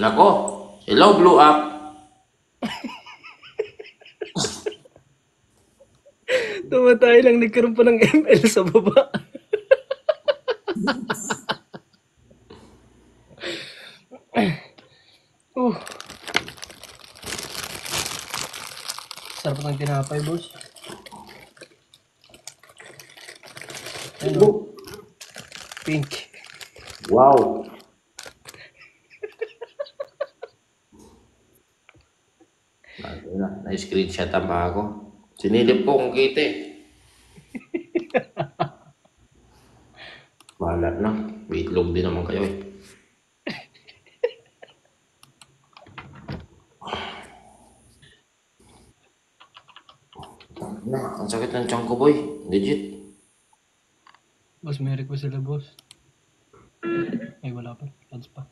Nako, hello, blew up. Tumatay lang, nagkaroon pa ng ML sa baba. Sarap ng tinapay, boss. Ano? Pink. Wow. Na-screenshotan pa ako. Sinilip ko kung kita eh. Bahala na. Waitlog din naman kayo eh. Ang sakit ng tiyan ko, boy. Legit. Boss, may request sila, boss. Ay, wala pa. Ads pa.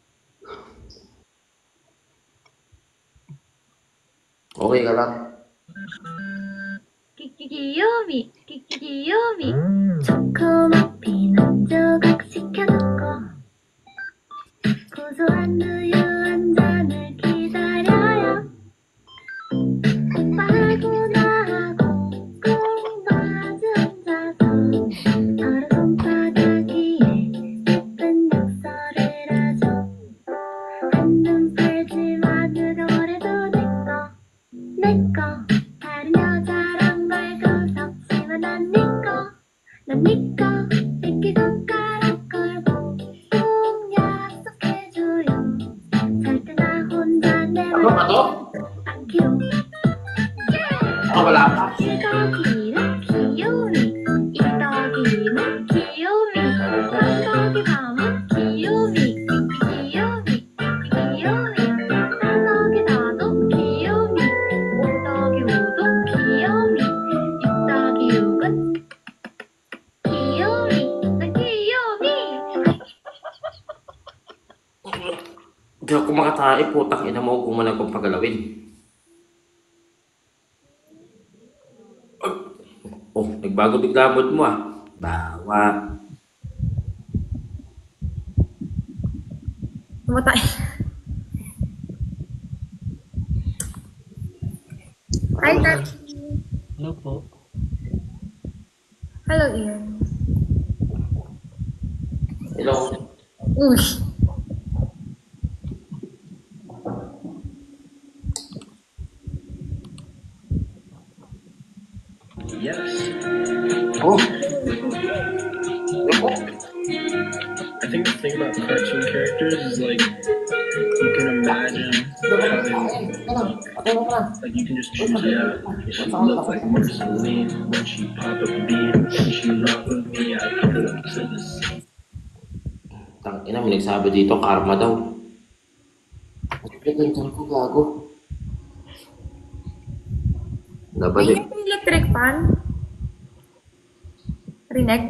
Okay ka lang. 귀요미 초코머피 남조각 시켜놓고 고소한 우유 한 잔을 기다려요. 오빠하고 나하고 꼭 마주 앉아서 서로 손바닥 위에 예쁜 낙서를 하죠. 한눈 팔지 마 누가 뭐래도 내꺼 다른 여자랑 말고 섞지만 난 니꺼 이렇게 손가락 걸고 꼭 약속해줘요. 절대 나 혼자 내 Ano ba to? 않기로. Ano wala pa? 이떡이는 귀요미 이떡이는 귀요미 한떡이 가면 귀요미 한떡이 나도 귀요미 오떡이 우도 귀요미 육떡이 육은 귀요미 난 귀요미. Hindi ako makatae, putang ina mo kung man akong pagalawin. Oh, nagbago bigla mood mo ah. Bawa. Tumatay. Hi, Tati. Hello po. Hello, Ian. Hello. Uy. Oh. I think the thing about cartoon characters is like you can imagine how they look. Like you can just choose, yeah, she looked like Marceline when she pop up a bean. When she rock with me, I put it up to the sea. Tang ina, may nagsabi dito, karma daw. Bakit yung tiyan ko gago? Ay, Nabalik. yung electric fan. Rinig?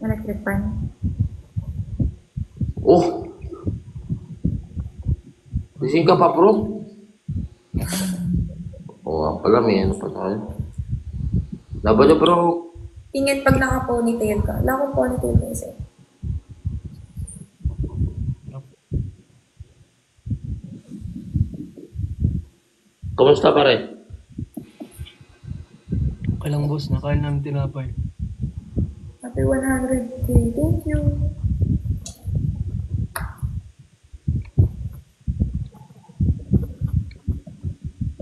Electric fan. Oh! Gising ka pa, bro? Oo, pala may ano pa tayo. Laban niyo, bro. Tingin pag naka-ponytail ka. Wala akong ponytail kasi. Kumusta pa rin? Okay lang, boss. Nakain namin tinapay. Happy 100K. Thank you.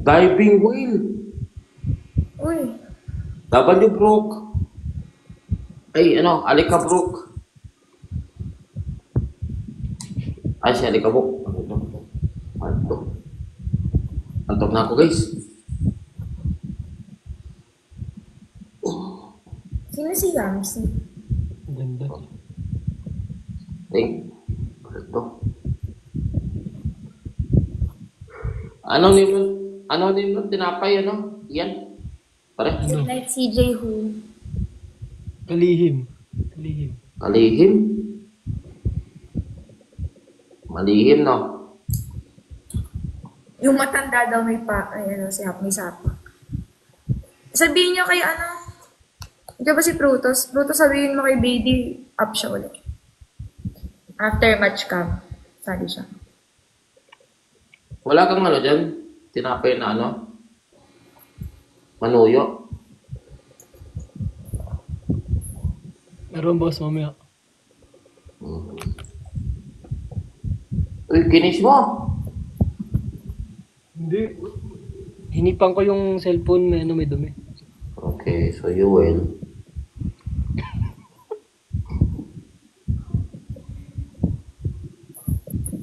Diving whale. Uy. Laban niyo, Brook. Ay, ano, Alikabrook. Ay, si Alikabrook. Ano ito? Antok. Antok na ako, guys. Sino si Ramsey? Ganda. Ay, ano ito? Ano name nun? Tinapay, ano? Yan. Pare. Like CJ Who. Kalihim. Kalihim. Malihim, no? Yung matanda daw may may sapa. Sabihin niyo kay di ba si Prutos? Prutos, sabihin mo kay Baby, up siya ulit. After match cam. Sabi siya. Wala kang ano dyan? Tinapay na ano? Manuyo? Meron boss, mamaya. Uy, kinis mo! Hindi. Hinipan ko yung cellphone, may ano, may dumi. Okay, so you will.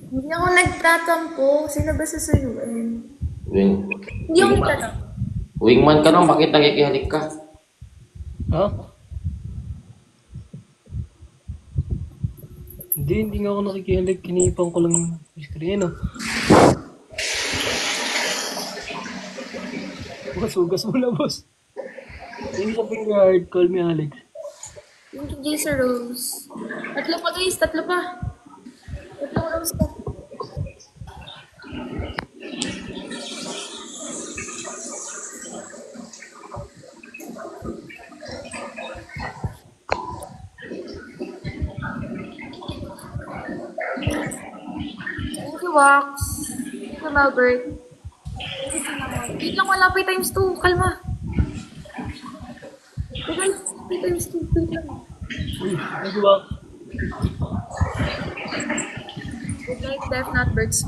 Hindi ako nagtatampo. Sino ba susuyuin? Wing, Hindi ako nagtatampo. wingman ka nang, bakit nagkikihalik ka? Ha? Hindi nga ako nakikihalig. Hinipan ko lang yung screen, oh. Boss, hugas mo na, boss. Hindi sa fingerheart, call me Alex. Yung kay Jason Rose. Tatlo pa guys, tatlo pa. Tatlo rose pa. Thank you, Wax. Thank you, Malbert. Wait lang, wala pa yung times 2. Kalma. Wait lang, may times 2. Wait lang. Uy, nagawa. Good night, Def, not birds.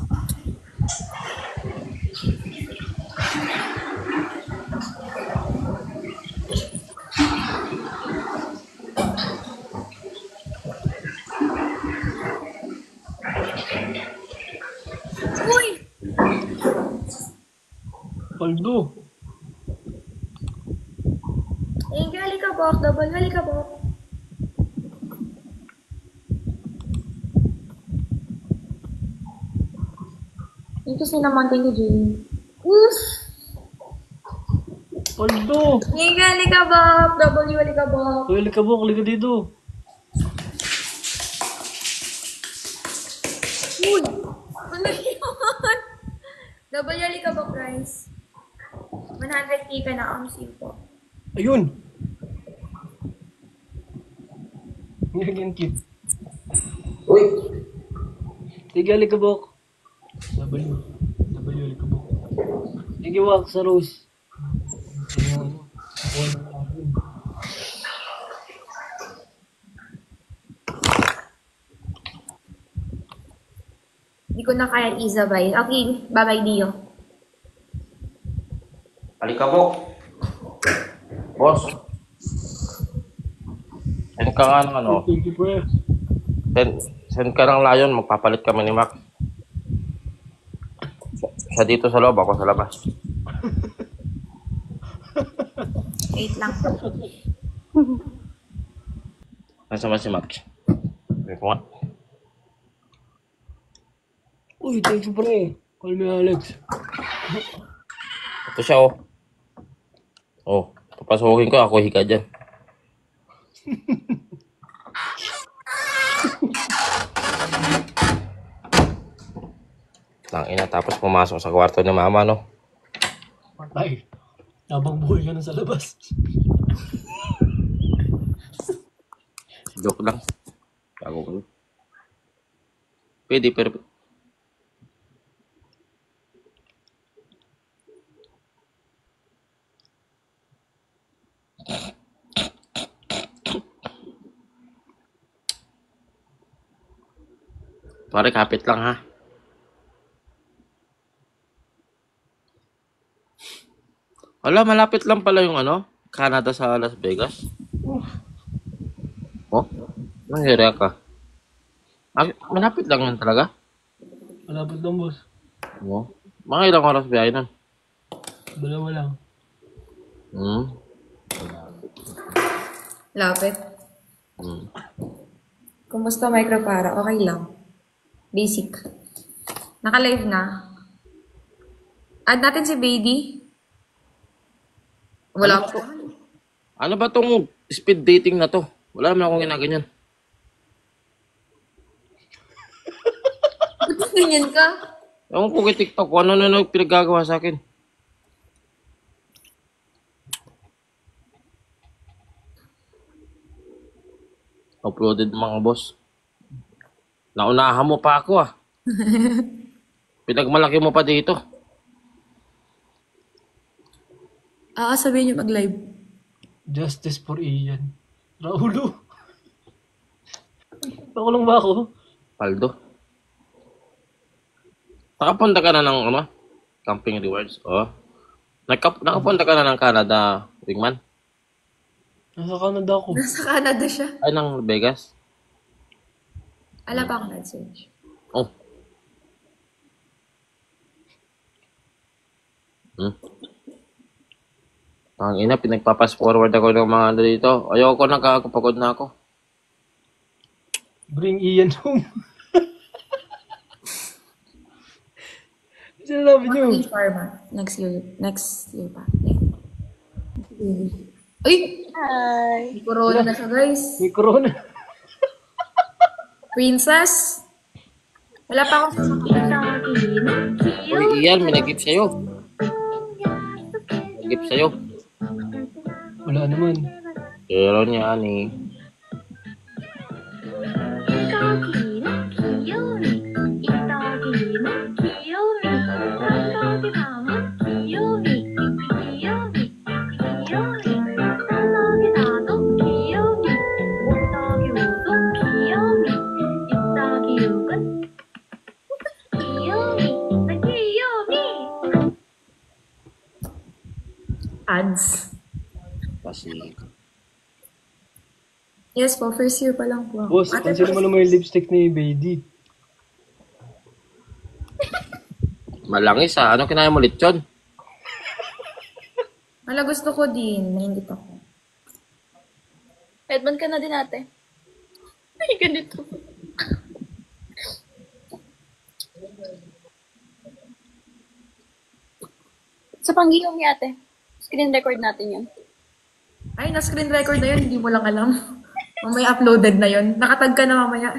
Uy! Paldo. Halikabok, double halikabok. Ito si naman, thank you, Jane. Oof! Paldo. Halikabok, double halikabok. Uy, likabok, liga dito. Uy! Ano yun? Double halikabok, guys. 100k ka na, po. Ayun. Naging cute. Uy! Sige, likabok. W. W, likabok. Sige, Wax sa Rose. Ano? Hindi ko na kaya Isabay. Okay, bye-bye, Dio. Alikabok! Boss! Send ka nga ng ano? Thank you, bro. Send ka ng Lion, magpapalit kami ni Mac. Siya dito sa loob, ako sa labas. Wait lang. Nasaan ba si Mac? Wait ko nga. Uy, thank you, pre. Call me Alex. Ito siya, oh. Oh, papasukin ko, ako higa dyan. Tangina, tapos pumasok sa kwarto ni mama, no? Patay. Habang buhay ka na sa labas. Joke lang. Bago ko. Pwede, pero... Pare, kapit lang, ha? Wala, malapit lang pala yung ano, Canada sa Las Vegas. Oh, nangyari ka. Ah, malapit lang yan talaga. Malapit lang, boss. Oh, mga ilang oras biyahe nun. Dalawa lang. Lapit. Hmm. Kumusta, Micropara? Okay lang. Basic. Naka-live na. Add natin si Baby. Wala po. Ano ba tong speed dating na to? Wala naman akong ginaganyan. Ba't ganyan ka? Ewan ko kay TikTok kung ano na pinagagawa sa akin. Uploaded mga boss. Naunahan mo pa ako, ah. Pinagmalaki mo pa dito. Sabihin niyo mag-live. Justice for Ian. Raulo. Nakulong ba ako? Paldo. Nakapunta ka na ng ano? Camping rewards. Oh. Nakapunta ka na ng Canada, Wingman? Nasa Canada ako. Nasa Canada siya. Ay, ng Vegas? Ala pa ako message. Oh. Ang ina, pinagpapas forward ako ng mga ano dito. Ayoko na, kakapagod na ako. Bring Ian home. Sinasabi niyo. Mga pharma. Next year pa. Yeah. Uy! Hi. May corona na siya, guys. May corona. Princess? Wala pa akong sasakyan. Uy, Ian, may nag-gift sa'yo. Nag-gift sa'yo. Wala naman. Pero niya, ani. Ads. Kasi, Yes po, first year pa lang po. Boss, pansin naman naman yung lipstick ni Baby. malangis ah. Ano kinaya mo lechon? Wala, gusto ko din. Naingit ako. Headband ka na din ate. Ay, ganito. Sa panggilong ni ate. Screen record natin yun. Ay, na-screen record na yun. Hindi mo lang alam. Mamaya uploaded na yun. Nakatag ka na mamaya.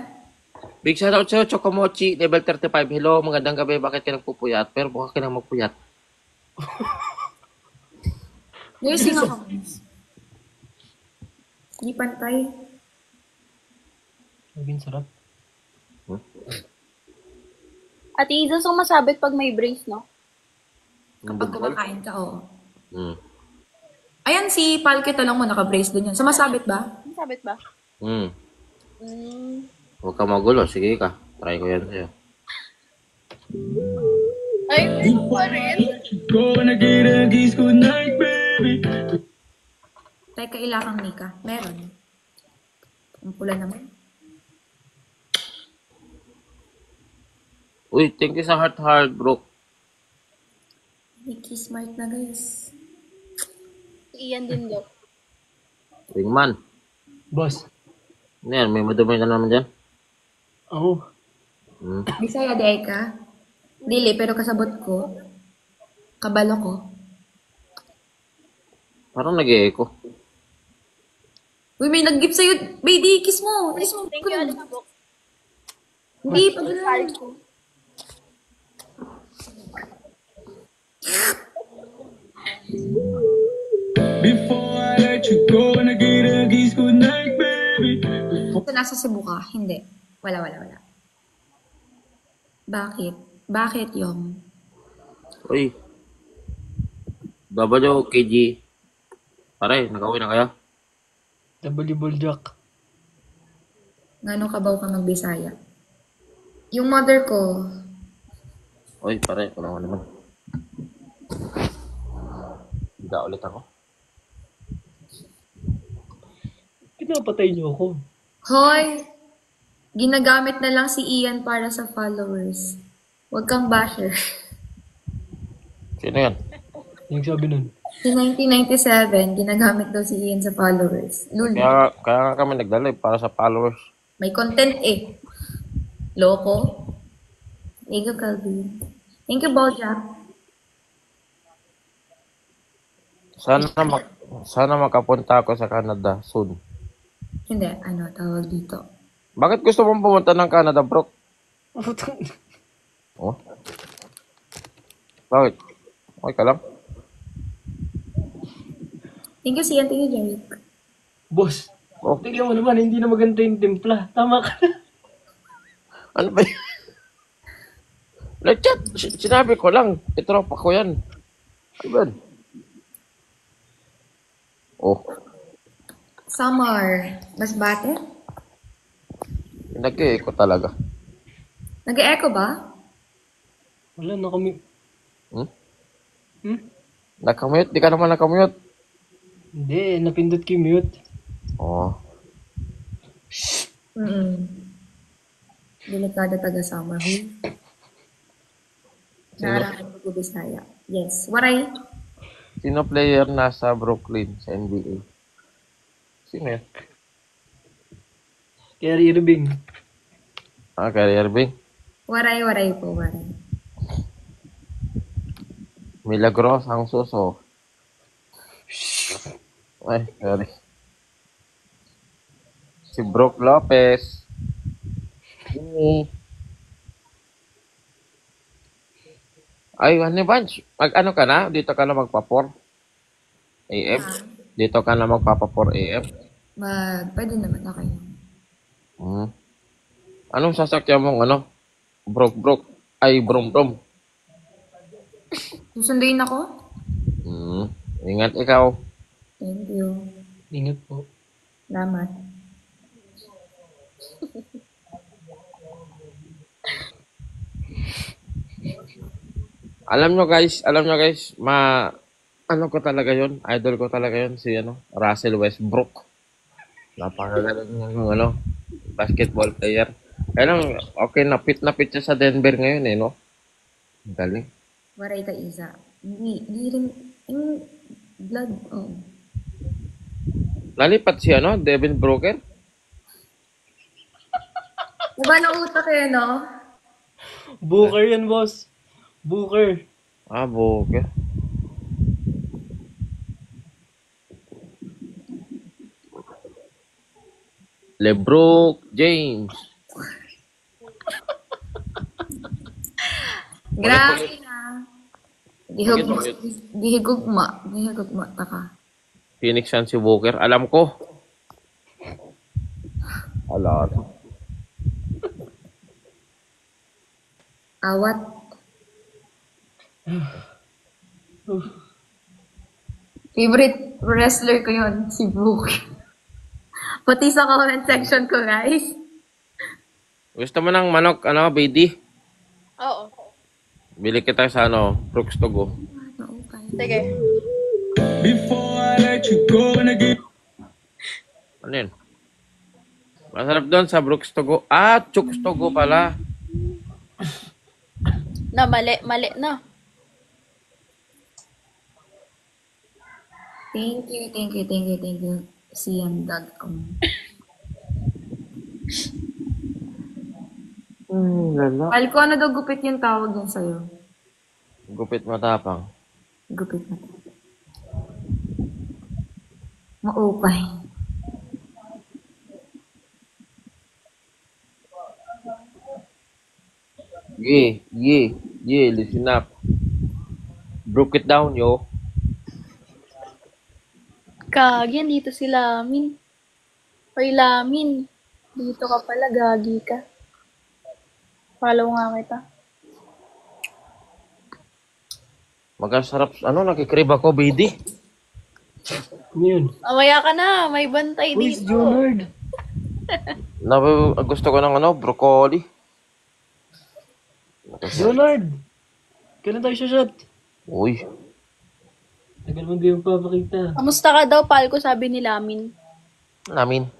Big shoutout sa'yo, Chocomochi, level 35. Hello, magandang gabi. Bakit ka nagpupuyat? Pero baka ka nang magpuyat. Nursing ako. Hindi pantay. Naging sarap. Ate Iza, so masabit pag may brace, no? Kapag kumakain ka, oo. Hmm. Ayan, si Palke talong mo, naka-brace din yun. Sumasabit ba? Masabit ba? Hmm. Mm. Huwag ka magulo. Sige ka. Try ko yan sa'yo. Ay, hindi pa rin. Gonna get a kiss goodnight, baby. Teka, ilakang Nika. Meron. Ang pula naman. Uy, thank you sa heart, bro. Nikki smart na, guys. Iyan din daw. Wingman. Boss. Ano yan? May madumi na naman dyan? Ako. Hmm. Bisaya di ay ka. Dili, pero kasabot ko. Kabalo ko. Parang nag-e-echo. Uy, may nag-gift sa'yo. Baby, kiss mo. Kiss mo. Thank you, Ate Mabok. Hindi, pag Before I let you go, gonna get a kiss goodnight, baby. Ito nasa Cebu ka. Hindi. Wala. Bakit? Bakit yung? Uy. WKG. Pare, nag-uwi na kaya? Double Jack. Ngano kabaw ka magbisaya? Yung mother ko, Uy, pare, wala ko naman. Higa ulit ako. Pinapatay niyo ako. hoy, ginagamit na lang si Ian para sa followers. Huwag kang basher. Sino yan? Yung sabi nun. Si 1997, ginagamit daw si Ian sa followers. Lul, Kaya nga kami nagdalive para sa followers. may content eh. Loko. Thank you, Calvin. Thank you, Bojack. Sana makapunta ako sa Canada soon. Hindi, tawag dito. Bakit gusto mong pumunta ng Canada, bro? Oh? Bakit? Okay ka lang? Thank you, Sian. Thank you, Jeric. Boss. Oh. Tignan mo naman, hindi na maganda yung timpla. Tama ka na. Ano ba yun? Nag-chat. Sinabi ko lang. Itropa ko yan. Ano ba? Oh. Summer. Masbate? Nag-echo talaga. Nag-e-echo ba? Wala, nakamute. Hmm? Hmm? Nakamute? Di ka naman nakamute. Hindi, napindot ko yung mute. Oh. Delikado taga-summer. Nararamdaman ko Bisaya. Yes. Waray. Sino player nasa Brooklyn sa NBA? Sino yan? Kyrie Irving. Kyrie Irving. Waray po, waray. Milagros ang suso. Ay, sorry. Si Brook Lopez. Jimmy. Ay, ano ba? Mag-ano ka na? Dito ka na magpa-4 AM? Dito ka na magpapa-4 AM? Pwede naman. Okay. Hmm. Anong sasakyan mong ano? Brook. Ay, brom. Susunduin ako? Ingat ikaw. Thank you. Ingat po. Salamat. Alam nyo guys, ano ko talaga yun, idol ko talaga yun, si Russell Westbrook. Napakagaling ng basketball player. Kaya lang, okay, napit siya sa Denver ngayon no? Ang galing. Waray ka, Isa. Hindi rin, yung blood, oh. Nalipat si Devin Booker. Diba na utak no? Booker yan, boss. Booker. Booker. LeBron James. Grabe na. Gihigugma taka. Phoenix Suns si Booker. Alam ko. Alam. Awat. Favorite wrestler ko yun, si Brooke. Pati sa comment section ko, guys. Gusto mo ng manok, BD? Oo. Bili kita sa Brooks Togo. Sige. Before I let you go and again. Ano yun? Masarap doon sa Brooks Togo. Chooks Togo pala. Na, mali na. Thank you. Sian.com. Lala. Mahal ko, ano daw gupit yung tawag yan sa'yo? Gupit matapang. Gupit na. Maupay. Yeah, listen up. Broke it down, yo. Gagi, dito si Lamin. Hoy, Lamin. Dito ka pala, gagi ka. Follow nga kita. Magkasarap, nakikrib ako, BD. Ano yun? Mamaya ka na, may bantay Uy, si dito. Jonard. Gusto ko ng broccoli. Jonard! Kailan tayo shot? Uy, Tagal mo di yung papakita. Kamusta ka daw, Palko, sabi ni Lamin. namin.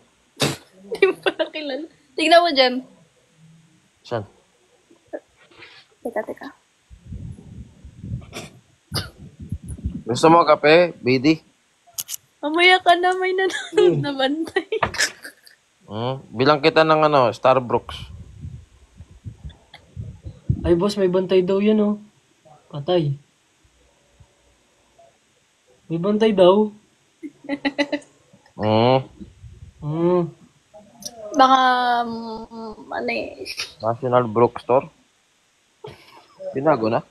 Hindi mo pala kilala. Tignan mo dyan. Saan? Teka. Gusto mo kape, BD? Mamaya ka na, may nanonood na bantay. Bilang kita ng Starbucks. Ay, boss, may bantay daw yan, oh. Patay. May bantay daw. Baka, National Bookstore. Binago na.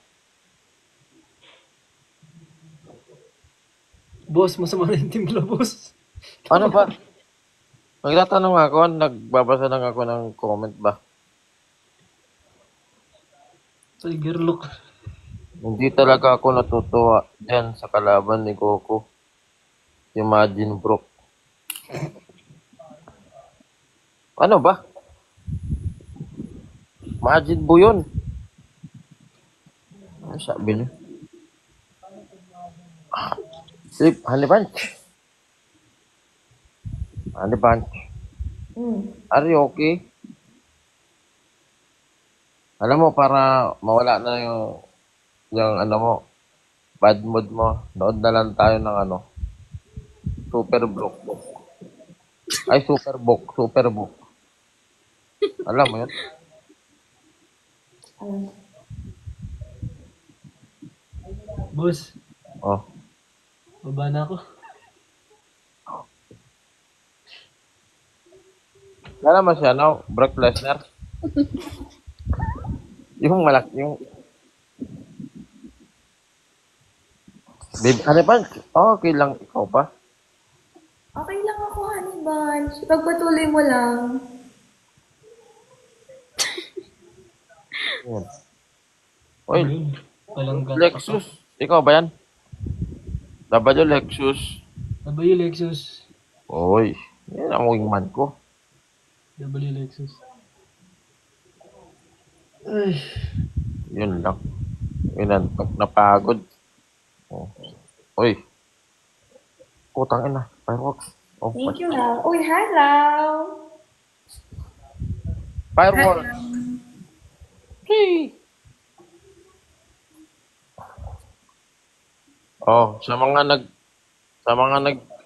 Boss, masama na yung timpla, boss. Ano ba? Nagtatanong ako, nagbabasa lang ako ng comment ba? Tiger look. Hindi talaga ako natutuwa dyan sa kalaban ni Goku. Si Majin Brook. Ano ba? Majin Buu yun. Ano sabi niya? Sleep, Honey Bunch. Honey Bunch. Are you okay? Alam mo, para mawala na yung ano mo, bad mood mo, nood na lang tayo ng ano, Super Brook. Ay, Super Book. Super Book. Alam mo yun? Boss, Oh. baba na ako. Alam mo siya, no? Brock Lesnar. Yung malaki, yung... Babe, ano ba? Oh, okay lang. Ikaw pa? Okay lang ako, Honey Bunch. Pagpatuloy mo lang. Yan. Oy, Ayun. Walang gata. Lexus. Ikaw ba yan? W Lexus. W Lexus. Oy, yan ang wingman ko. W Lexus. Ay. Yun lang. Inantok na pagod. Oh. Oy. Putang ina. Fireworks. Oh, Thank you, Lau. Uy, hi, Lau. Fireworks. Hey. Oh, sa mga nag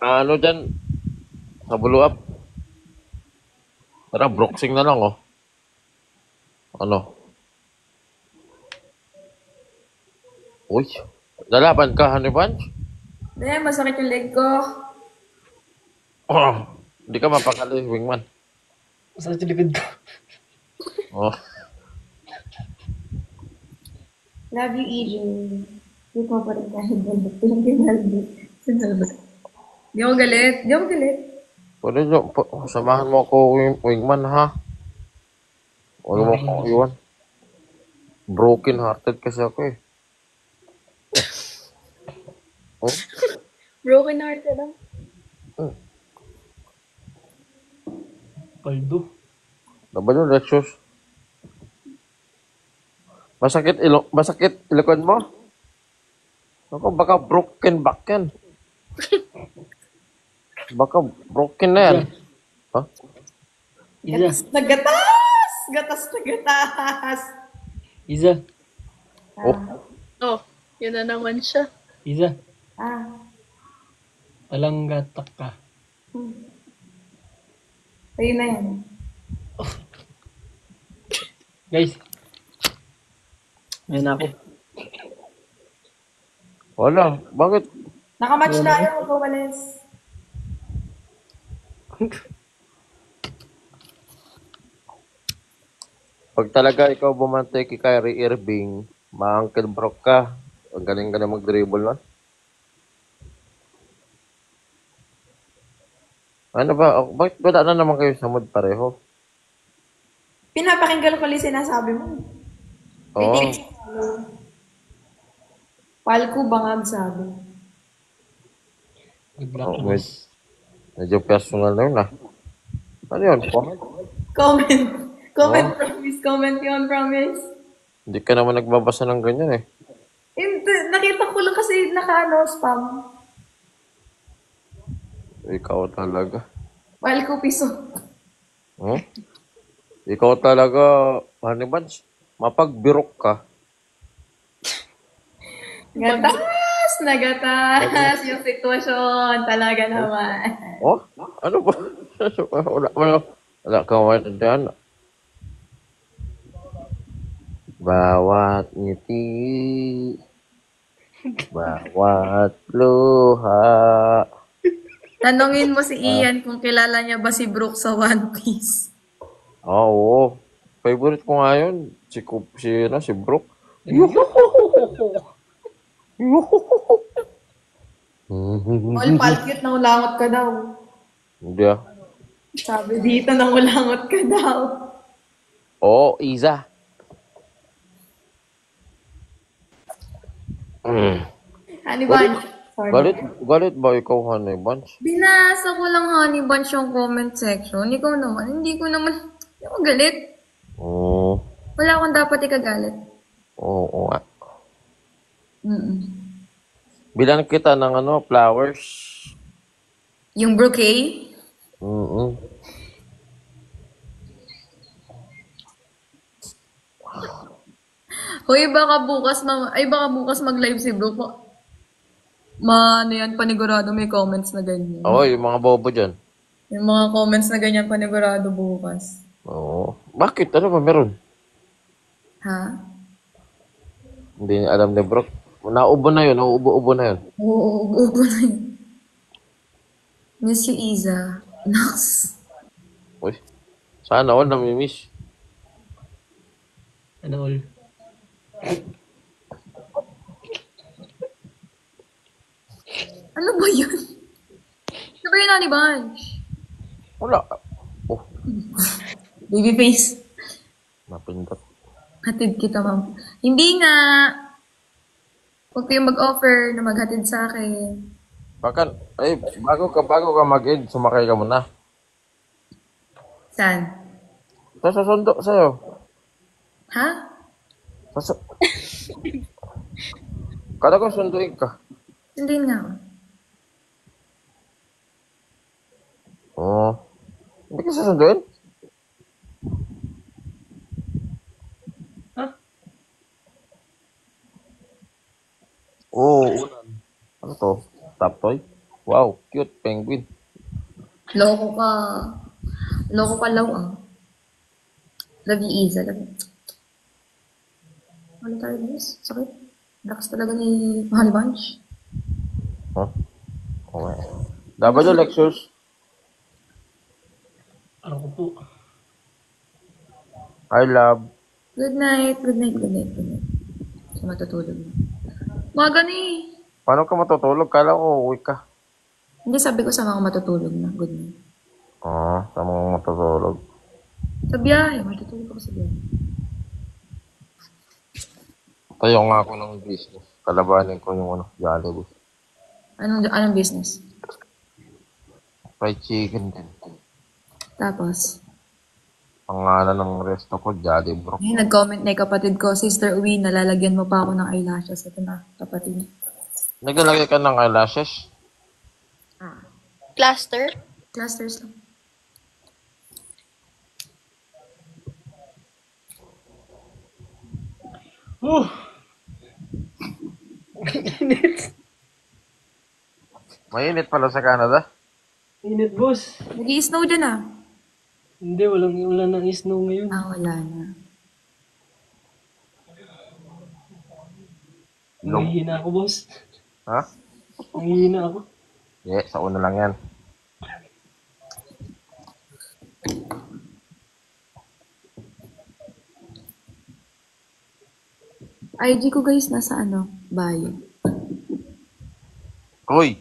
ano diyan sa blow up. Tara, broxing na lang oh. Ano? Uy, lalaban ka, Honey Bunch? Dahil masakit yung leg ko. Oh, hindi ka mapakali, wingman. Masakit yung likod ko. Oh, Love you, EJ. Hindi ko pa rin kahit galit. Thank you, Maldi. Di ako galit. Di ako galit. pwede nyo, samahan mo ako, wingman, ha? Huwag mo ako iwan. Broken hearted kasi ako eh. Oh, Broken hearted lang. Paldo. laban yung Lexus. Masakit ilokon mo? Ako, baka broken back yan. Baka broken na yan. Ha? Iza. Nagatas! Gatas na gatas! Iza. Oh, Oh, yun na naman siya. Iza. Ah. Walang gatak ka. Ayun na yan. Guys. Ayan ako. wala. Bakit? Nakamatch na ayaw mag-uwalis. Pag talaga ikaw bumantay kay Kyrie Irving, ma-Uncle Brock ka. Ang galing ka na mag-dribble nun. Ano ba? Bakit wala na naman kayo sa mood pareho? Pinapakinggan ko lang yung sinasabi mo. May Oo. tinig sa Palko bangag sabi. Good luck, Oh, boss. medyo personal na yun ah. Ano yun? Comment? Comment. Comment, promise. Comment yun, promise. Hindi ka naman nagbabasa ng ganyan eh. Hindi, nakita ko lang kasi spam. Ikaw talaga. Palko piso. Hmm? Ikaw talaga, Honey Bunch, mapagbirok ka. Gatas na gatas yung sitwasyon. Talaga naman. Oh? Ano ba? Wala ka maintindihan. Bawat ngiti, bawat luha. Tanungin mo si Ian kung kilala niya ba si Brooke sa One Piece. Oo. Favorite ko nga yun. Si Brook. All palkit na ulangot ka daw. Hindi ah. Sabi dito nang ulangot ka daw. Oo, Iza. Mm. Honey Bunch. Sorry. Galit ba ikaw, Honey Bunch? Binasa ko lang Honey Bunch yung comment section. Ikaw naman, hindi ko naman, hindi ako galit. Oo. Wala akong dapat ikagalit. Oo nga. Mm-mm. Bilan kita ng flowers. Yung bouquet, Mm-mm. hoy, baka bukas mag-live si Brooke. Ano yan, panigurado may comments na ganyan. Oo, yung mga bobo dyan. Yung mga comments na ganyan, panigurado bukas. Oo. Bakit? Ano ba meron? Ha? Hindi niya alam ni Brock. Naubo na yun. Nauubo-ubo na yun. Oo, ubo na yun. Miss you, Iza. Nox. Uy. Sana all namimiss. Ano all? Ano ba yun? Ano ba yun, Honey Bunch? Wala. Oh, Baby face. napindot. Hatid kita, ma'am. Hindi nga. Huwag kayong mag-offer na maghatid sa akin. Bakit? Ay, bago ka mag-ed, sumakay ka muna. Saan? Sasundo sa'yo. Ha? Sasu... Kala ko sunduin ka. Hindi nga ako. Oo. Hindi ka sasunduin? Ha? Oo, ulan. Ano to? Top toy? Wow, cute penguin. Loko ka. Loko ka law, ah. Love you, Iza. Love you. Ano tayo, guys? Sakit. Lakas talaga ni Honey Bunch. Huh? Okay. W lectures. Ano ko po? I love. Good night. Good night. Good night. Good night. So, matutulog na. Maga ni. Paano ka matutulog? Kala ko uwi ka. Hindi, sabi ko sa mga matutulog na. Good night. Oo, sa mga matutulog. Sa biyahe. Matutulog ako sa biyahe. Tayo nga ako ng business. Kalabanin ko yung Jollibee. Anong business? Fried chicken din. Tapos, Pangalan ng resto ko, Jollibee. ay, nag-comment na yung kapatid ko, Sister Uwi, nalalagyan mo pa ako ng eyelashes. Ito na, kapatid. Naglalagay ka ng eyelashes? Cluster? Clusters lang. Mainit pala sa Canada. Init, boss. Nag-i-snow dyan ah. Hindi, wala nang snow ngayon. Ah, wala na. Nangihina ako, boss. Ha? Nangihina ako. Yeah, sa una lang yan. IG ko guys, nasa bio. Uy!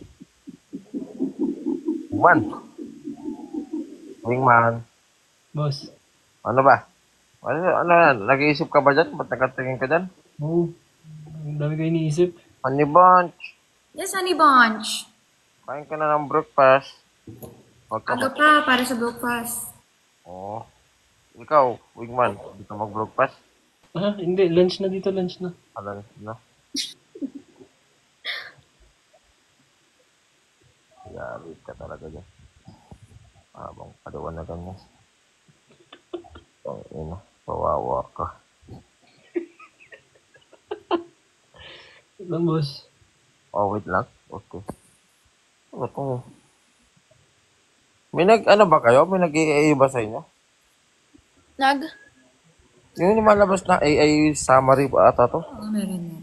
Wingman. Boss. Ano ba? Ano yan? Nag-iisip ka ba dyan? Ba't nakatingin ka dyan? Oo. Ang dami kayo iniisip. Honey Bunch! Yes, Honey Bunch. Kain ka na ng breakfast. Huwag ka Aga pa, para sa breakfast. Oo. Ikaw, Wingman, hindi ka mag-breakfast? Ah, hindi. Lunch na dito, lunch na. Alam na. Yari ka talaga dyan. Habang paliwanagan mo. Ang ina, kawawa ka. Lang, boss. Oh, wait lang. Okay. Ano to? Ano ba kayo? May nag-AA ba sa inyo? Yung lumalabas na AA summary pa ata to. Oo, meron.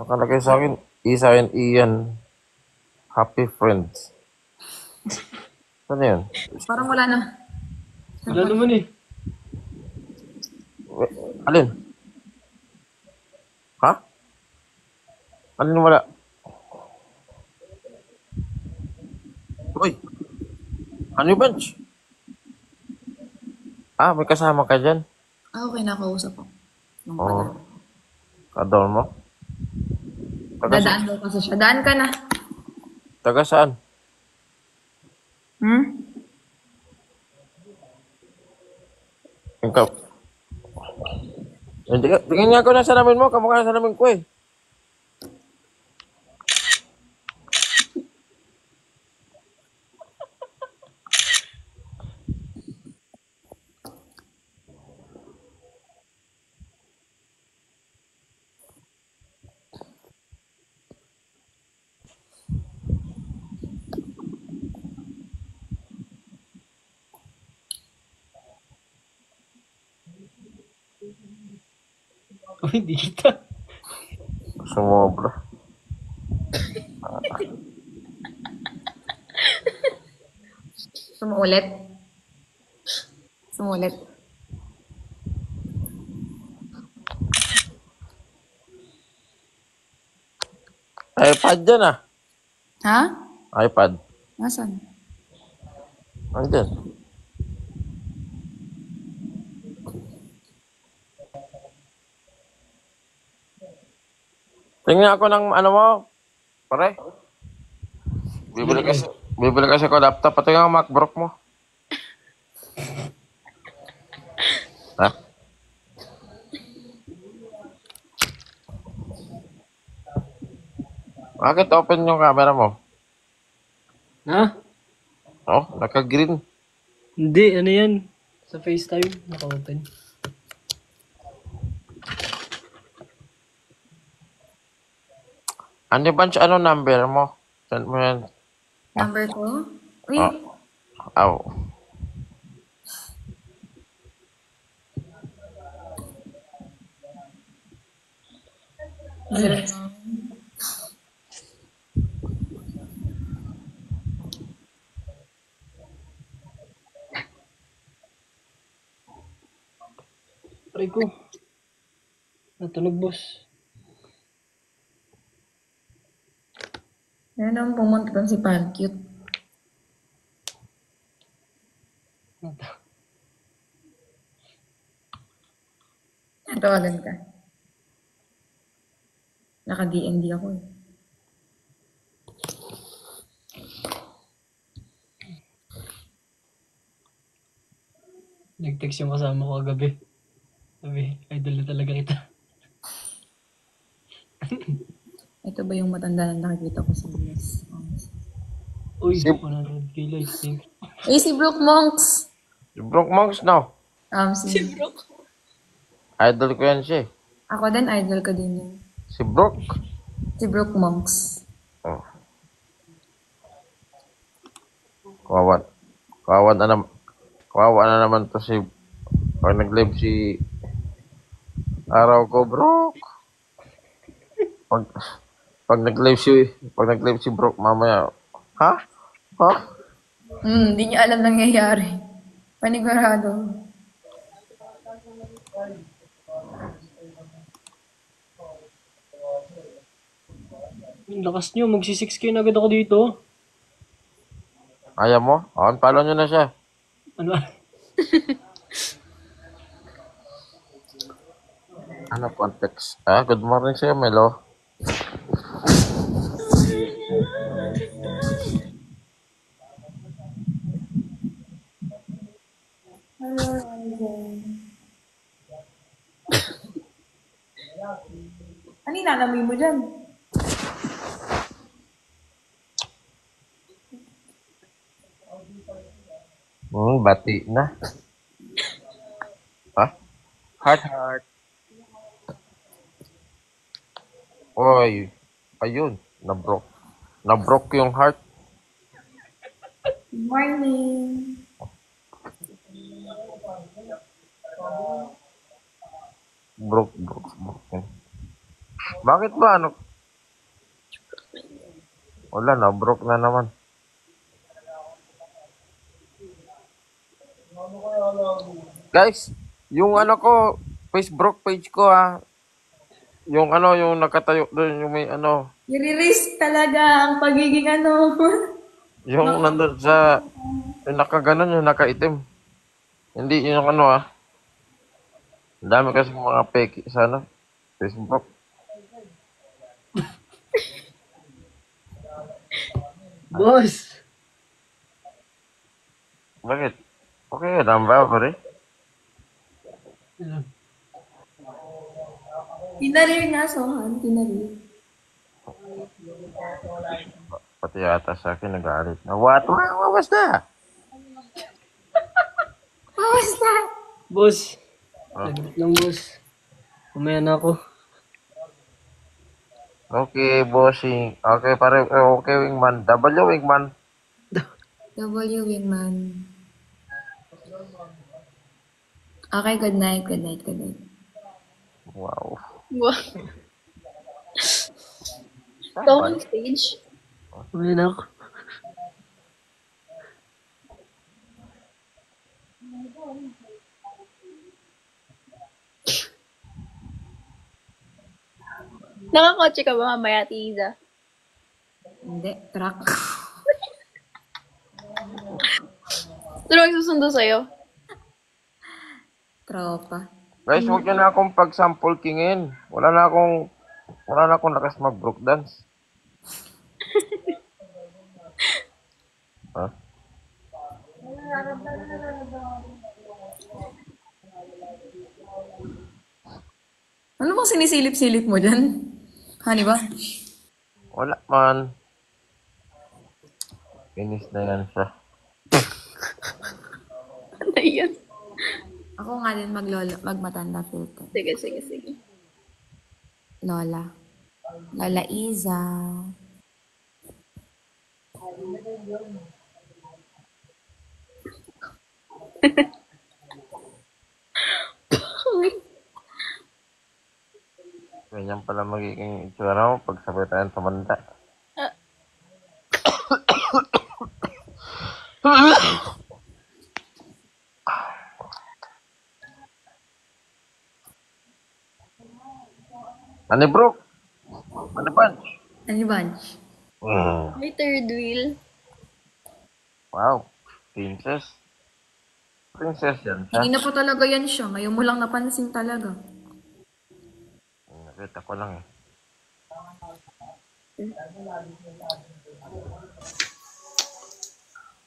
Nakalagay sa akin, Isa and Ian, happy friends. Ano yun? Parang wala na. Wala naman eh. Alin? Ha? Alin wala? Uy! Honey Bunch! Ah, may kasama ka dyan? Ah, okay, nakausap ako. Nung Oo. pala. Kadol mo? Taga, Dadaan daw kasi siya. Daan ka na. taga saan? Hmm? Ikaw. Hindi ka, tingin nga ako na salamin mo, kamukha na salamin ko eh. Oh, hindi kita. Sumobra. Sumuulit. Sumuulit. iPad dyan ah. Ha? iPad. Nasaan? Andyan. Tingnan ako ng ano mo, pare. Bibili kasi ko laptop, pati nga MacBook mo. Ha? Bakit open yung camera mo? Ha? Oh, naka-green. Hindi, ano yan? Sa FaceTime, naka-open. Ano ba siya, ano number mo? Send mo yan. Number ko? Uy, Oh. Aw. zero. Try ko. Natunog, boss. Yan ang pumunta doon si Pancute. Natawagan ka. Naka-DND ako eh. Nag-text yung kasama ko kagabi. Sabi, idol na talaga kita. Ito ba yung matanda na nakikita ko sa US? Uy, 100k likes. Thank you. Eh, si Brooke Monks! Si Brock Monks now. Si Brooke. Idol ko yan siya eh. Ako din, idol ko din yun. Si Brock. Si Brooke Monks. Oh. Kawawa. Kawawa na naman to si... Pag nag-live si... Araw ko, Brock. Pag nag-live si Brock, mamaya... Ha? Ha? Hindi niya alam nangyayari. Panigurado. Ang lakas nyo, magsi-6k na agad ako dito. Ayaw mo? Follow nyo na siya. Ano? Ano context? Good morning sa'yo, Melo. Ano inalamoy mo dyan? Bati na. Ha? Heart. Oy. Ayun. Na-broke yung heart. Good morning. Broke. Bakit ba? Ano? Wala na. Broke na naman. Guys, yung ano ko, Facebook page ko yung ano, yung nakatayo doon, yung may ano, I-risk talaga ang pagiging ano. yung nandun sa, yung nakaganon, yung nakaitim. Hindi yung ano Ang dami kasi mga peki sa ano, Facebook. Boss! Bakit? Okay ka lang ba, pare? Ano? Tinarir nga, Sohan. Tinarir. Pati yata sa akin nag-aalit na. What was that? What was that? Boss! Ah. Saglit lang, boss. Umaya na ako. Okay, bossing. Okay, pare. Okay, wingman. W, wingman. W Wingman. Okay, good night, good night, good night. Wow. Wow. Talking stage. Umaya na ako. Nakakotse ka ba mamaya, Tiza? Hindi, truck. Sino magsusundo sa'yo? Tropa. Guys, huwag nyo na akong pag-sample kingin. Wala na akong lakas mag-broke dance. Ha? Ano bang sinisilip-silip mo dyan? Honey ba? Wala man. Finish na yan siya. Ano yan? Ako nga din magmatanda filter. Sige, sige, sige. Lola. Lola Iza. Ganyan pala magiging itsura mo pag sabay tayong tumanda. Ano bro? Ano punch? Ano bunch? May third wheel. Wow. Princess. Princess yan siya. Hindi na po talaga yan siya. Ngayon mo lang napansin talaga. Nakita ko lang eh.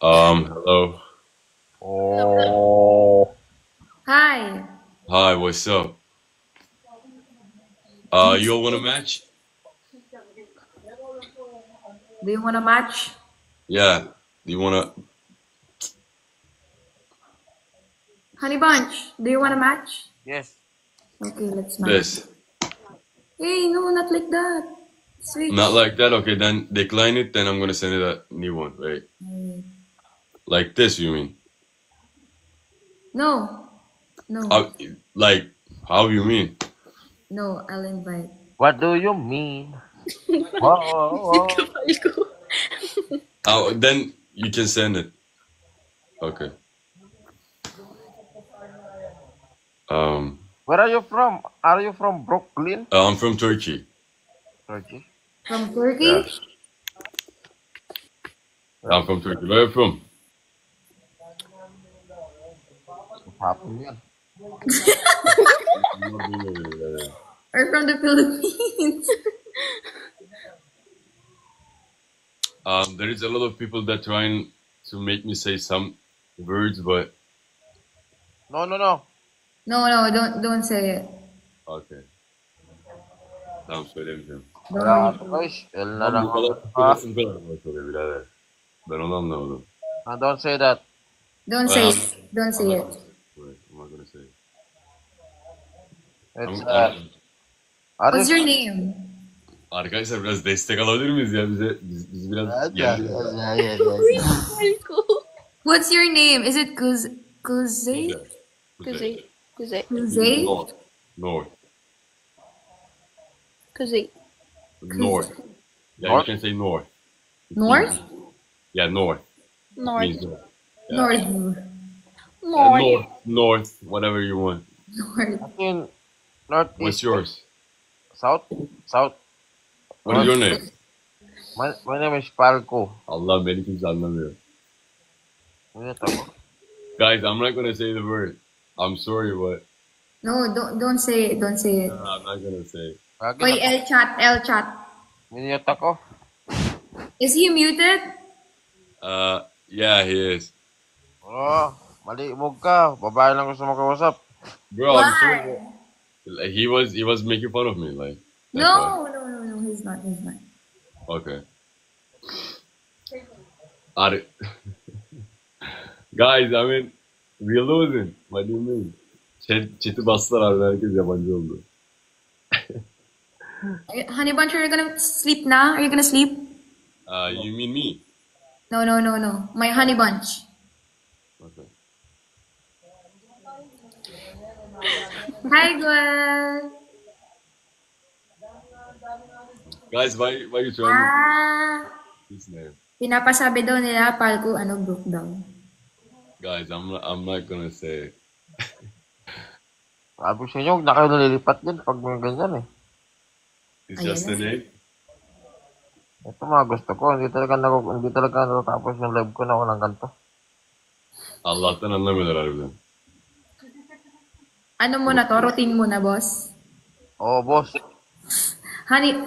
Hello. Oh. Hi! Hi, what's up? You all want a match? Do you wanna match? Yeah. Do you wanna? Honey Bunch, do you wanna match? Yes. Okay, let's match. This. Hey, no, not like that. Switch. Not like that? Okay, then decline it, then I'm gonna send you that new one, right? Like this, you mean? No. No. How, like, how you mean? No, I'll invite. What do you mean? Whoa. Kapal ko. Oh, then you can send it. Okay. Where are you from? Are you from Brooklyn? I'm from Turkey. Turkey. From Turkey? Yeah. I'm from Turkey. Where are you from? Hapon yan. Or from the Philippines? There is a lot of people that trying to make me say some words, but No. No, don't say it. okay. Tamam söylemeyeceğim. Wala ka guys. L na lang ako. Ha? Birader. Ben onu anlamadım. Don't say that. Don't say it. Don't say it. Wait, I'm not gonna say it. It's, I'm- are What's you... your name? Arkadaşlar biraz destek alabilir miyiz ya bize? Biz biraz Kapal ko. What's your name? Is it Kuzey? Kuzey. Kuzey. Kuzey? North. North. Kuzey. North. Yeah, North? you can say north. North? Yeah, north. North. Means north. Yeah. North. North. North. Whatever you want. North. In North What's East? yours? South? South? What is your name? My name is Falco. Allah beni kimse anlamıyor. Ano to? Guys, I'm not gonna say the word. I'm sorry, but No, don't say it. Don't say it. I'm not gonna say it. Lagi Wait, na L chat. minute ako. Is he muted? Yeah, he is. Oh, mali ka. Babae lang gusto makausap. Bro, I'm sorry. Why? Like, he was making fun of me. Like that's why. No, no, no, no. He's not. He's not. Okay. Are guys, I mean, we're losing. What do you mean? Chat'i bastılar abi. Herkes yabancı oldu. Honey Bunch, are you gonna sleep now? Are you gonna sleep? You mean me? No, no, no, no. My Honey Bunch. Okay. Hi, Gwen. Guys, why you trying to this name? Pinapasabi daw nila, Palco, broke daw. Guys, I'm not gonna say it. Sabi sa inyo, huwag na kayo nalilipat din pag mga ganyan eh. It's Ayan just na. a name. Ito mga gusto ko. Hindi talaga natatapos yung live ko na walang ganito. Allah'tan anlamıyorlar harbiden. Ano mo na to? Routine mo na, boss? Oo, boss.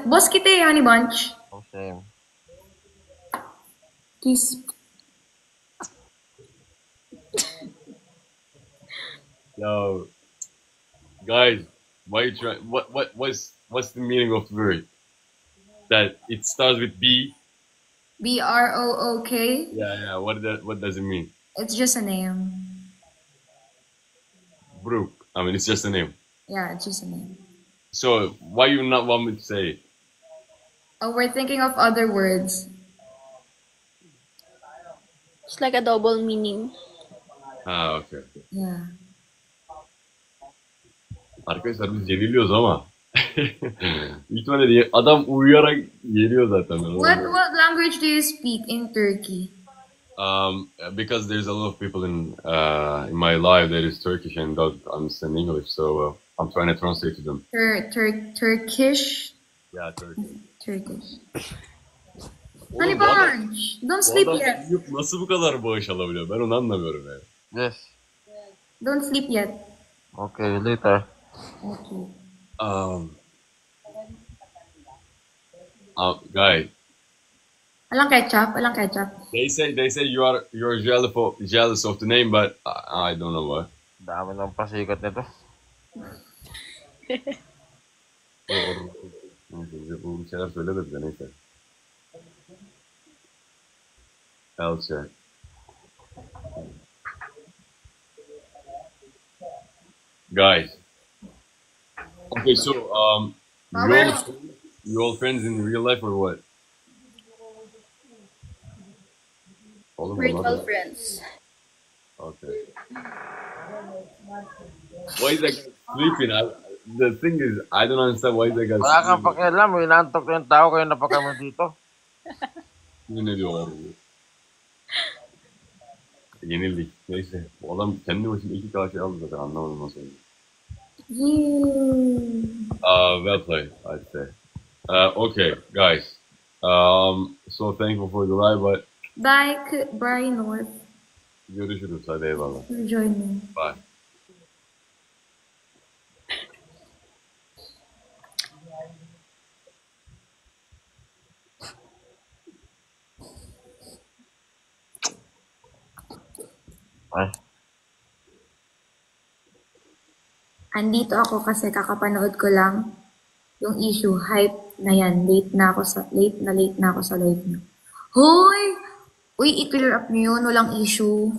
Boss kita eh, Honey Bunch. Oh, same. Kiss. Yo, guys, why you try? What's the meaning of the word? That it starts with B. Brook. Yeah. What does it mean? It's just a name. Brooke. I mean, it's just a name. Yeah, it's just a name. So why you not want me to say it? Oh, we're thinking of other words. It's like a double meaning. Okay. Yeah. Arkadaşlar biz yeniliyoruz ama. Büyük ihtimalle adam uyuyarak yeniyor zaten. What language do you speak in Turkey? Because there's a lot of people in my life that is Turkish and don't understand English, so I'm trying to translate to them. Turkish? Yeah, Turkish. Turkish. Oğlum, Honey bu adam, Bunch, don't bu sleep adam yet. nasıl bu kadar bağış alabiliyor? Ben onu anlamıyorum yani. Yes. Don't sleep yet. Okay, later. Okay. Guys, Walang ketchup? Walang ketchup? they say you're jealous of the name, but I don't know why. Dami ng pasikat nito. Bu şeyler söyle de bize neyse. Elçe. Guys. Okay, so you all friends in real life or what? Oğlum, Virtual anladım. friends. Okay. Why is that guy sleeping? The thing is, I don't understand why that guy Wala kang sleeping. pakialam. Inaantok na yung tao kayo na pa kami dito. Yine diyorlar bu. Yenildik. Neyse. Bu adam kendi başına 2 karşı aldı zaten. Anlamadım nasıl oldu. Well played, I'd say. Okay, guys. So thankful for the live, but Bye, Brian North. görüşürüz. Hadi eyvallah. For joining. Bye. Ay, Andito ako kasi kakapanood ko lang yung issue. Hype na yan. Late na ako sa live niyo. Hoy! Uy, i-clear up niyo yun. Walang issue.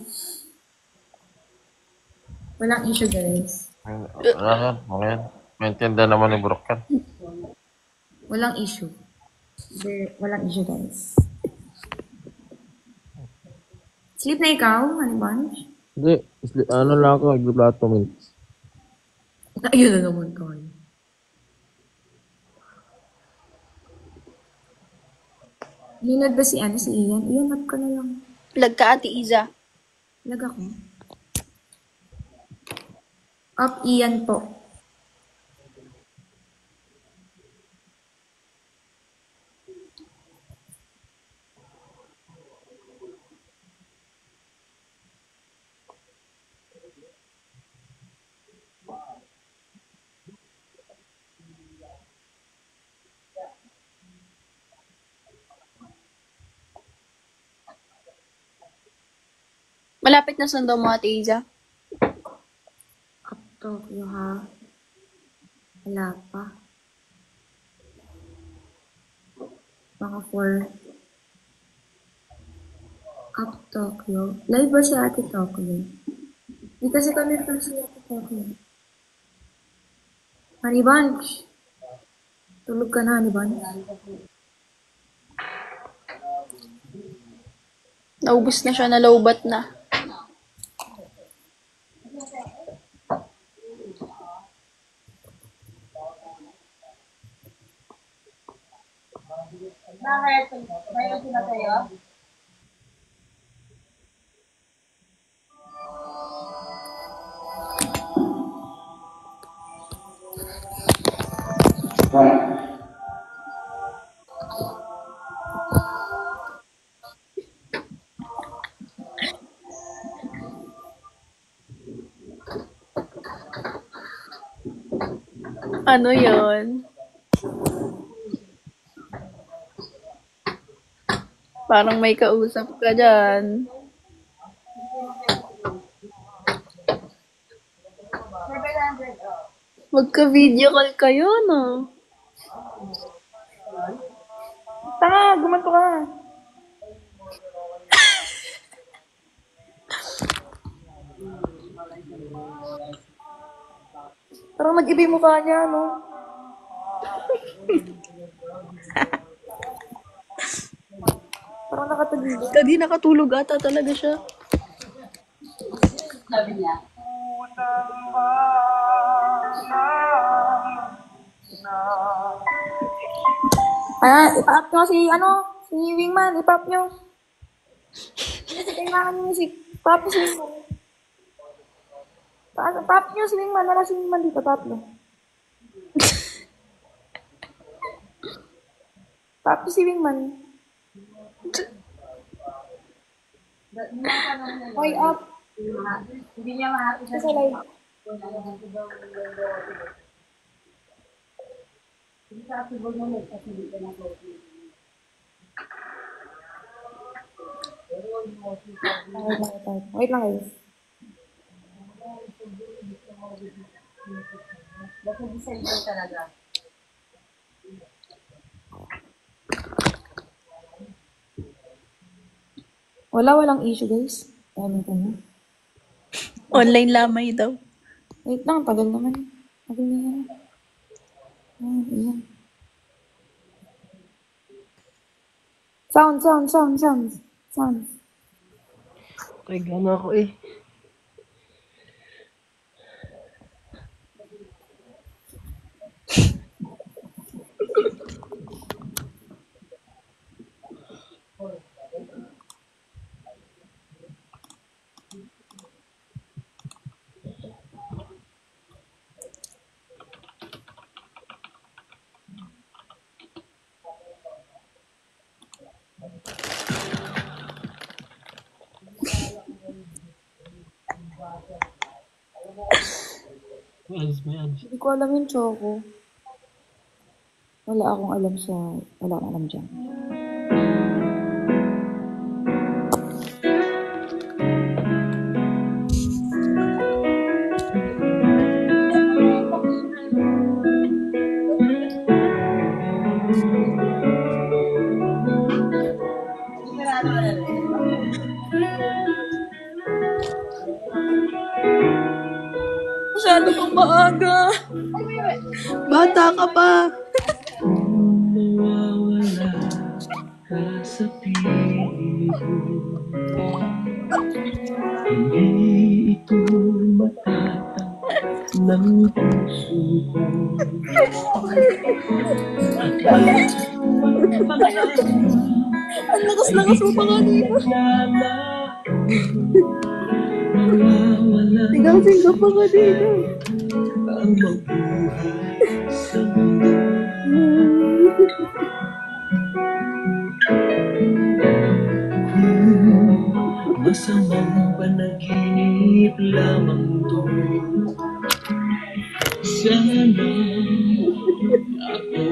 Walang issue, guys. wala yan. Wala yan. Maintindihan naman ni Brook yan. Walang issue. Walang issue, guys. Sleep na ikaw, Honey Bunch? Hindi. Ano lang ako. Nag-2 minutes. Ayun na naman kayo. Linod ba si Ian? Ian, up ka na lang. Lag ka, Ate Iza. Lag ako. Up, Ian po. Malapit na sundo mo, Ate Iza. Up Tokyo, ha? Wala pa. Mga 4. Up Tokyo. Live ba si Ate Tokyo? Hindi kasi kami pa si Ate Tokyo. Honey Bunch. Tulog ka na, Honey Bunch. Naubos na siya, nalowbat na. Ano yon? Parang may kausap ka dyan. Magka-video call kayo, no? Tanga, gumanto ka. Parang nag-iba yung mukha niya, no? Parang nakatagilid. Hindi nakatulog ata talaga siya. I-pop nyo si Wingman, i-pop nyo. Kailangan nyo music. Pop si Wingman. Pop nyo si Wingman, wala si Wingman dito, pop nyo. Pop si Wingman. Hoy, up. Hindi niya mahati sa live. Wait lang guys. Walang issue guys. Ano ka na? Online lamay daw. Wait lang, tagal naman. Tagal na yan. Ayan. Sound. Ay, gana ako eh. May ads. Hindi ko alam yung Choco. Wala akong alam dyan. Masyado pang maaga. Bata ka pa. Mawawala ka sa piling ko. Hindi ito matatang ng puso ko. Ang lakas-lakas mo pa kanina. Sigaw-sigaw ka pa kanina. Ang mabuhay sa mundo. Masamang panaginip lamang to. Sana ako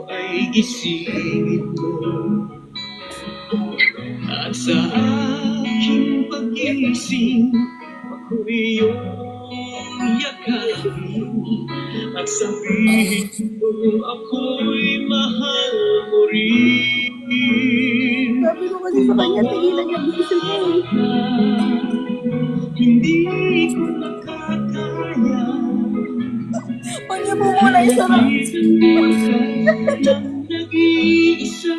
ay gisingin mo. At sa aking pag gising, ako'y iyong yakapin at sabihin ko ako'y mahal mo rin. Sabi ko kasi sa kanya, tigilan niya gising mo. Hindi ko makakaya. Panya mo muna isara. Nag-iisa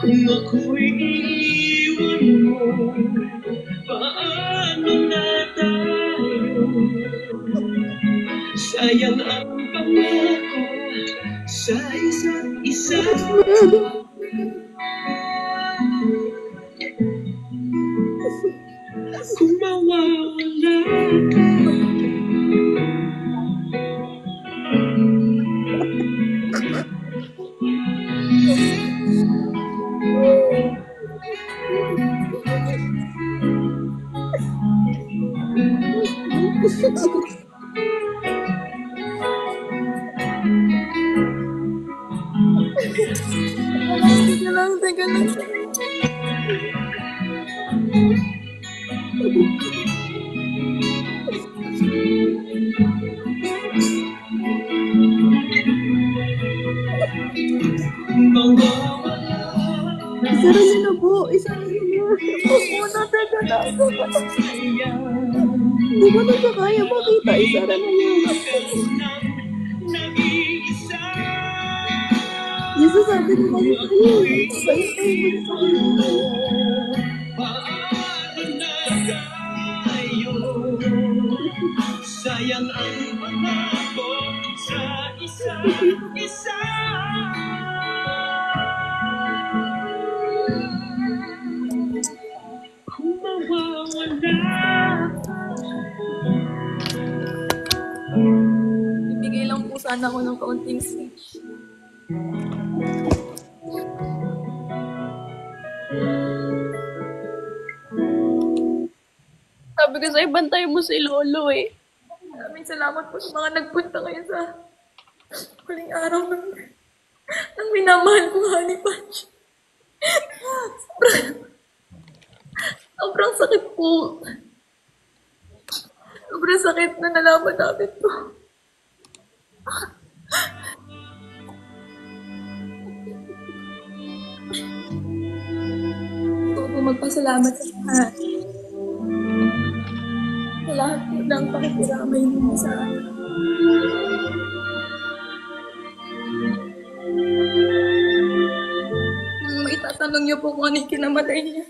kung ako'y iiwan mo, paano na tayo? Sayang ang pangako sa isa't isa. Kung mawawala ka, Teka lang. Isara niyo na po. Isara niyo na. Huwag muna, teka lang. Hindi ko na siya kaya makita. Isara na yun. Isa sabi ko kayo kayo. sayang ang pangako sa isa't isa. Kung mawawala, Ibigay lang po sana ako ng kaunting speech. Sabi ko sa'yo, bantay mo si Lolo eh. Maraming salamat po sa mga nagpunta ngayon sa huling araw ng minamahal ko, Honey Punch. Sobrang sakit po. Sobrang sakit na nalaman namin to. Gusto ko magpasalamat sa lahat. Sa lahat po ng pakikiramay niyo sa akin. Kung maitatanong niyo po kung ano yung kinamatay niya,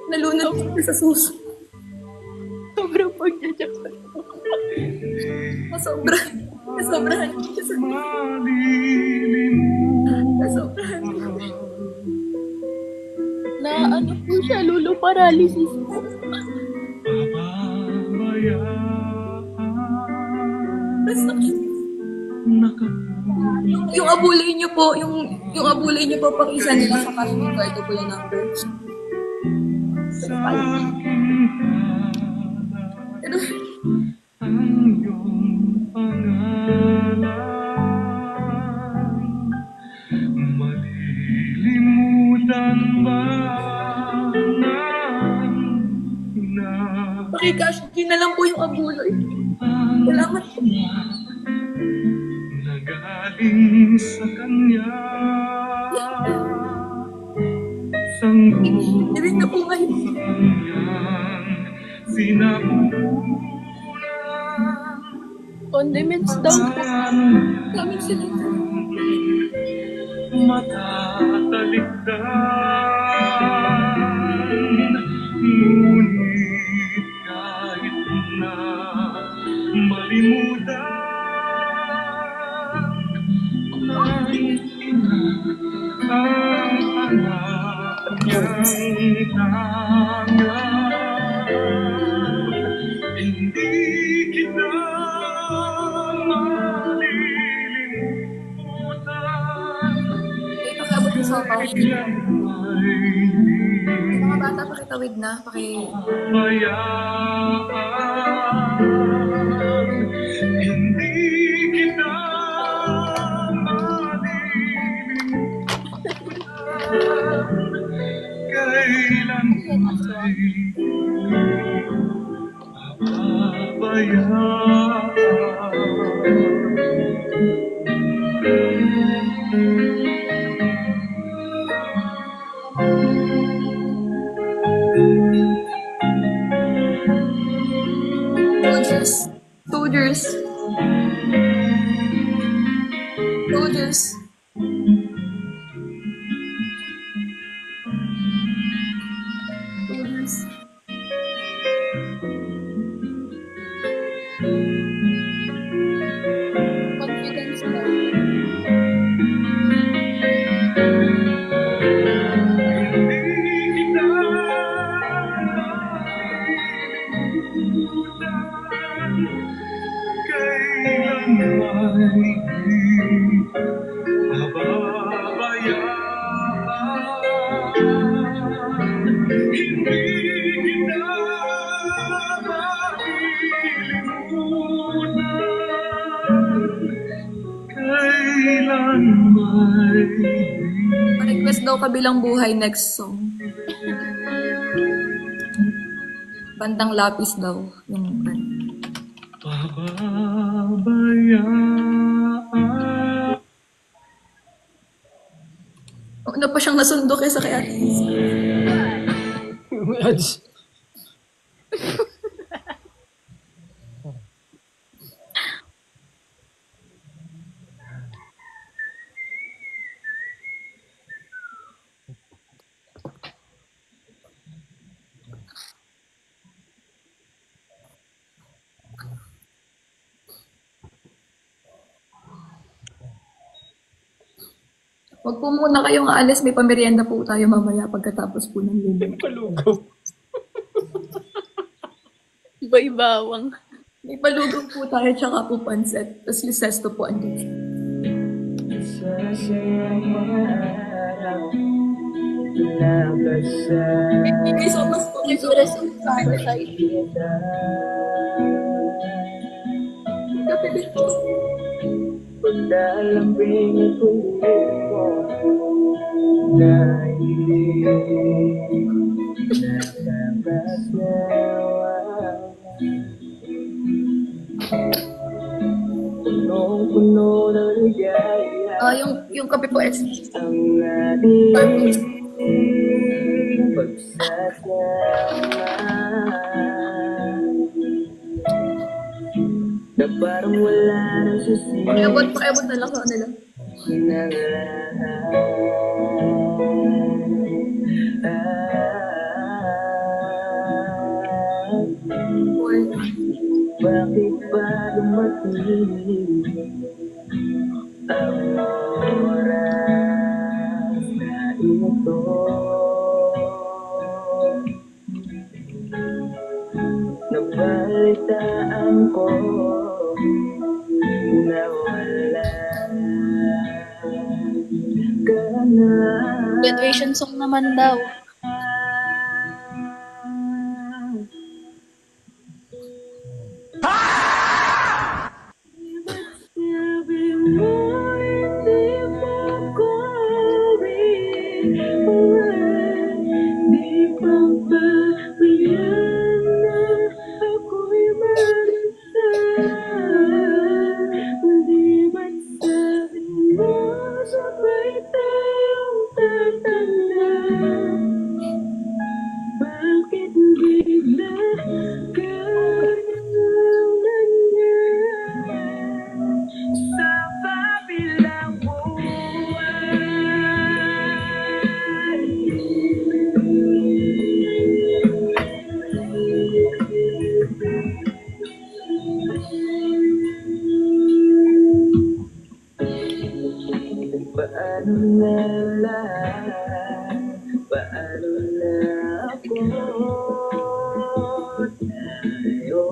nalunod ko sa suso. Sobrang pagdadyakan ko. Masobrahan ko siya sa Masobrahan ko siya. Na ano po siya, lulo paralysis po. Masakit. Yung abulay niyo po, yung abulay niyo po, pang-isa nila sa password ko, ito po yung number. Pero, pakikash, yun na lang po yung abulay. Salamat po. nagaling sa kanya. Ibig na po ngayon. Condiments daw po. Kaming sila. Matatalikdan, ngunit kahit na malimutan ng ina ang anak niyang tangan, hindi kita malilimutan. Ito kabot yung sopa. Mga bata, pakitawid na. Hindi kita malilimutan. Soldiers. Soldiers. Soldiers. Soldiers. Confidence na. Request daw Kabilang Buhay next song. Bandang Lapis daw. Yung Una pa siyang nasundo kaysa kay Ate Lisa. Huwag po muna kayong aalis. May pamerienda po tayo mamaya pagkatapos po ng lubong. Palugaw. Bay bawang. May palugaw po tayo tsaka po pansit. Tapos yung sesto po andun. Bibigay so mas po kayo sa side. Kape din po. Paglalambing at ulit ko na hiling nakabas nawa punong-puno ng ligaya Yung kape po is ang ating pagsasama na parang wala nang susi pakiabot na lang sa kanila. ng lahat. Bakit ba dumating ang oras na ito? Nabalitaan ko na wala ka na. Graduation song naman daw. Sabi mo hindi mo ko iiwan. Di pa ba yan na ako'y magdasal? Di ba't sabi mo sabay tayong tatanda? Bakit bigla ka nangyari sa kabilang paano na lang, paano na ako tayo?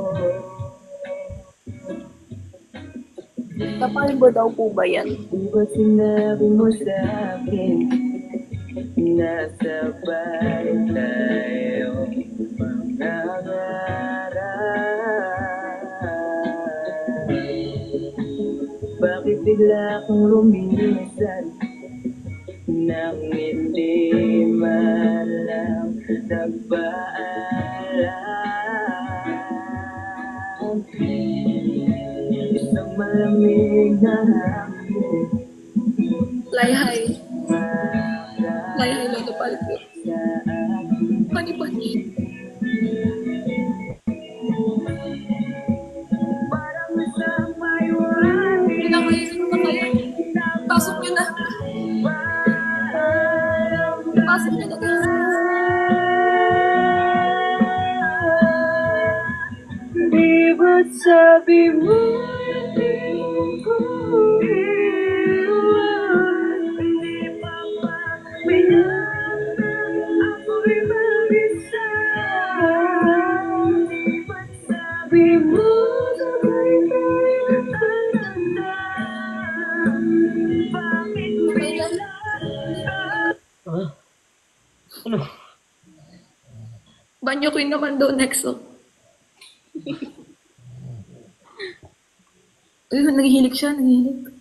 Kapalbo daw po ba yan? Di ba sinabi mo sa akin nasabay tayo mangangarap? Bakit bigla kang lumisan nang hindi man lang nagpaalam. Isang malamig na hangin. Fly high. Fly high, Lolo Palpo. Pani-pani. Parang sa may wali. Yun na kayo, yun na kayo. Pasok nyo na. Pasok nyo na guys. Di ba't sabi mo hindi ko iwan? Hindi pa ba pinanang ako'y mag-isa? Di ba't sabi mo sabay tayong tatanda? Bakit bigla? Ano? Banyo Queen naman daw next, oh. Uy, naghihilig siya, naghihilig.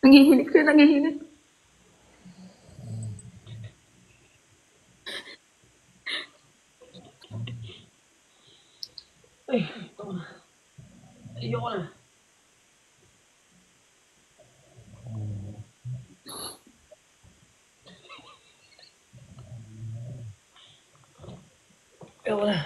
Naghihilig siya, naghihilig. Ay, ayoko na. Ayoko na.